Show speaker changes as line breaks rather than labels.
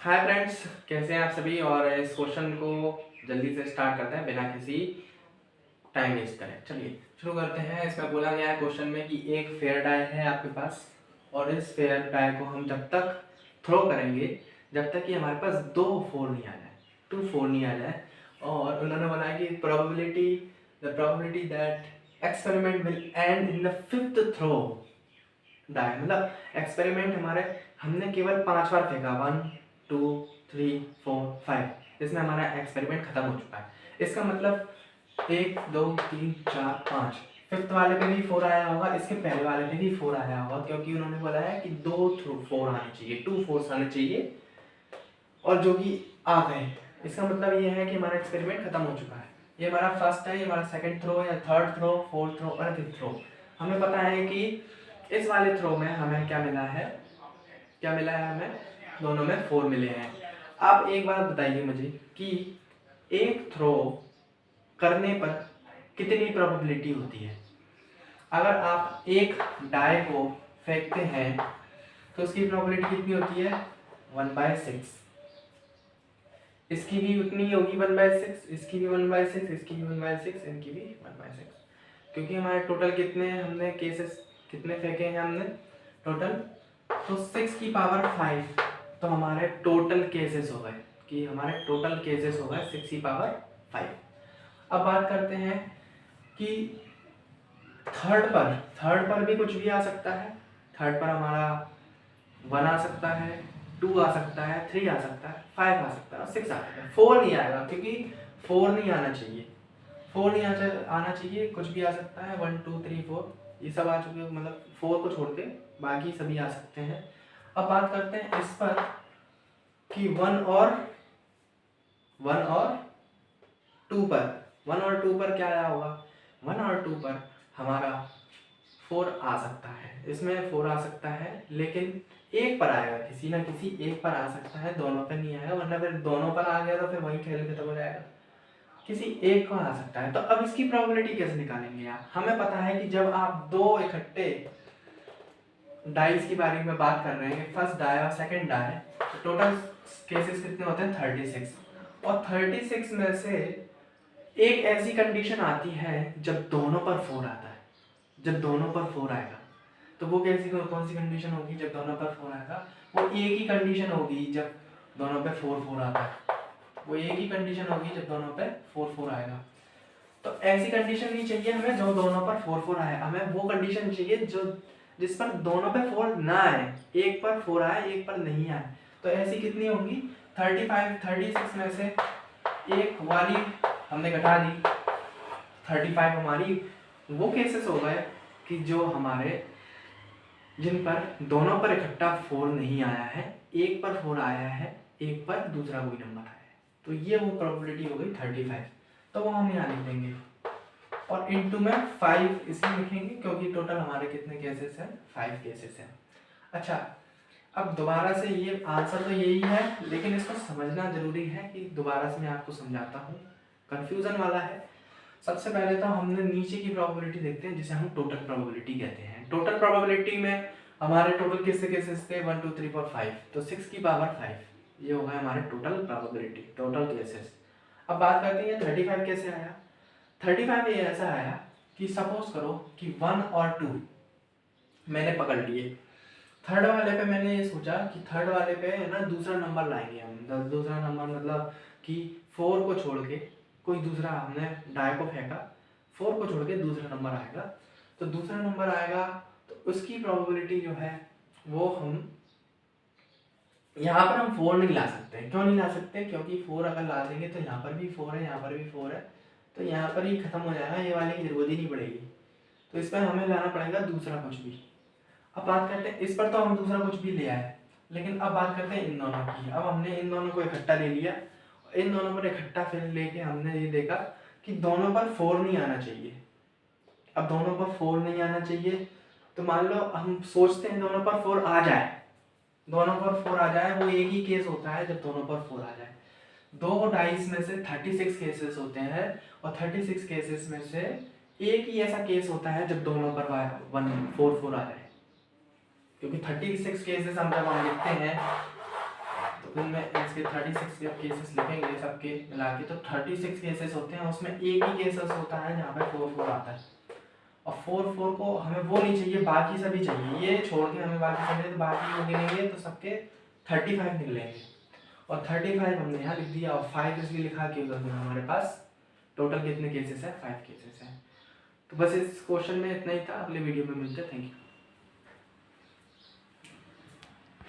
Hi friends, कैसे हैं आप सभी। और इस क्वेश्चन को जल्दी से स्टार्ट करते हैं बिना किसी टाइम वेस्ट करें। चलिए शुरू करते हैं। इसमें बोला गया है क्वेश्चन में कि एक फेयर डाई है आपके पास और इस फेयर डाई को हम जब तक थ्रो करेंगे जब तक कि हमारे पास 2 4 नहीं आ जाए, 2 4 नहीं आ जाए। और उन्होंने बोला है कि the probability that experiment will end in the 5th throw die, मतलब एक्सपेरिमेंट हमारे हमने केवल 5 बार फेंका, 1 2 3 4 5, इसमें हमारा एक्सपेरिमेंट खत्म हो चुका है। इसका मतलब 1 2 3 4 5, 5th वाले पे भी 4 आया होगा, इसके पहले वाले पे भी 4 आया होगा, क्योंकि उन्होंने बोला है कि 2 थ्रू 4 आने चाहिए, 2 4 आने चाहिए, और जो कि आ गए। इसका मतलब ये है कि हमारा एक्सपेरिमेंट खत्म हो चुका है। ये हमारा फर्स्ट है, ये हमारा सेकंड थ्रो या थर्ड थ्रो, फोर्थ थ्रो और फिफ्थ थ्रो। हमें पता है कि इस वाले थ्रो में हमें क्या मिला है, हमें दोनों में 4 मिले हैं। आप एक बात बताइए मुझे कि एक थ्रो करने पर कितनी प्रोबेबिलिटी होती है। अगर आप एक डाई को फेंकते हैं तो उसकी प्रोबेबिलिटी कितनी होती है, 1/6। इसकी भी उतनी होगी 1/6, इसकी भी 1/6, इसकी भी 1/6, इनकी भी 1/6, क्योंकि हमारे टोटल कितने हमने केसेस कितने फेंके हैं हमने टोटल, तो 6 की पावर 5, तो हमारे टोटल केसेस हो गए 6 की पावर 5। अब बात करते हैं कि थर्ड पर भी कुछ भी आ सकता है। थर्ड पर हमारा 1 आ सकता है, 2 आ सकता है, 3 आ सकता है, 5 आ सकता है और 6 आ सकता है। 4 नहीं आएगा, क्योंकि 4 नहीं आना चाहिए, आना चाहिए, कुछ भी आ सकता है। 1 2 3 4 ये सब आ चुके, मतलब 4 को छोड़ के बाकी सभी आ सकते हैं। अब बात करते हैं इस पर कि 1 और 2 पर क्या आया होगा। 1 और 2 पर हमारा 4 आ सकता है, इसमें 4 आ सकता है, लेकिन एक पर आएगा, किसी ना किसी एक पर आ सकता है, दोनों पर नहीं आएगा, वरना फिर दोनों पर आ गया तो फिर वही खेल खत्म हो जाएगा। किसी एक का आ सकता है। तो अब इसकी प्रोबेबिलिटी कैसे निकालेंगे आप। हमें पता है कि जब आप दो इकट्ठे डाइस की बारे में बात कर रहे हैं, फर्स्ट डाई और सेकंड डाई, तो टोटल केसेस कितने होते हैं, 36। और 36 में से एक ऐसी कंडीशन आती है जब दोनों पर 4 आता है। जब दोनों पर 4 आएगा तो वो कौन सी कंडीशन होगी, जब दोनों पर 4 आएगा वो एक ही कंडीशन होगी जब दोनों पे 4 4 आता है। वो एक ही कंडीशन होगी जब दोनों पे 4 4 आएगा। तो ऐसी कंडीशन नहीं चाहिए हमें जो दोनों पर 4 4 आए, हमें वो कंडीशन चाहिए जो जिस पर दोनों पे 4 ना आए, एक पर 4 आए, एक पर नहीं आए। तो ऐसी कितनी होंगी, 36 में से एक वाली हमने घटा दी, 35 हमारी वो केसेस हो गए कि जो हमारे जिन पर दोनों पर इकट्ठा 4 नहीं आया है, एक पर 4 आया है, एक पर दूसरा कोई नंबर आया है, तो ये वो प्रोबेबिलिटी हो गई 35। तो वो हम यहाँ लिख देंगे और इनटू में 5 इसलिए लिखेंगे क्योंकि टोटल हमारे कितने केसेस हैं, 5 केसेस हैं। अच्छा, अब दोबारा से ये आंसर तो यही है, लेकिन इसको समझना जरूरी है कि दोबारा से मैं आपको समझाता हूँ, कंफ्यूजन वाला है। सबसे पहले तो हमने नीचे की प्रोबेबिलिटी देखते हैं जिसे हम टोटल प्रोबेबिलिटी कहते हैं। टोटल प्रोबेबिलिटी में हमारे टोटल किससे केसेस थे, 1 2 3 4 5, तो 6 की पावर 5 ये हो गया हमारे टोटल प्रोबेबिलिटी, टोटल केसेस। अब बात करते हैं 35 कैसे आया। 35 ये ऐसा आया कि सपोज करो कि 1 और 2 मैंने पकड़ लिए। थर्ड वाले पे मैंने ये सोचा कि थर्ड वाले पे ना दूसरा नंबर लाएंगे हम, दूसरा नंबर मतलब कि 4 को छोड़ के कोई दूसरा, हमने डाई को फेंका, 4 को छोड़ के दूसरा नंबर आएगा, तो दूसरा नंबर आएगा तो उसकी प्रोबेबिलिटी जो है वो हम यहाँ पर हम 4 नहीं ला सकते। क्यों नहीं ला सकते, क्योंकि 4 अगर ला देंगे तो यहाँ पर भी 4 है, यहाँ पर भी 4 है, तो यहाँ पर ही खत्म हो जाएगा, ये वाले की जरूरत ही नहीं पड़ेगी। तो इस पर हमें लाना पड़ेगा दूसरा कुछ भी। अब बात करते हैं, इस पर तो हम दूसरा कुछ भी ले आए, लेकिन अब बात करते हैं इन दोनों की। अब हमने इन दोनों को इकट्ठा ले लिया, इन दोनों पर इकट्ठा फिर लेके हमने ये देखा कि दोनों पर 4 नहीं आना चाहिए। अब दोनों पर 4 नहीं आना चाहिए, तो मान लो हम सोचते हैं दोनों पर 4 आ जाए, दोनों पर 4 आ जाए, वो एक ही केस होता है जब दोनों पर 4 आ जाए। दो डाइस में से 36 केसेस होते हैं और 36 केसेस में से एक ही ऐसा केस होता है जब दोनों पर 4 4 आ जाए, क्योंकि 36 केसेस हम जब हम लिखते हैं तो इनमें इसके 36 केसेस लिखेंगे सबके मिला के, तो 36 केसेस होते हैं, उसमें एक ही केसेस होता है जहाँ पे 4 आता है। और 4 को हमें वो नहीं चाहिए, बाकी सभी चाहिए, ये छोड़ के हमें बाकी सभी, तो बाकी को गिनेंगे तो सबके 35 निकलेंगे। और 35 हमने यहाँ लिख दिया, और 5 इसलिए लिखा कि उधर हमारे पास टोटल कितने केसेस हैं, 5 केसेस हैं। तो बस इस क्वेश्चन में इतना ही था, अगले वीडियो में मिलते हैं। Thank you.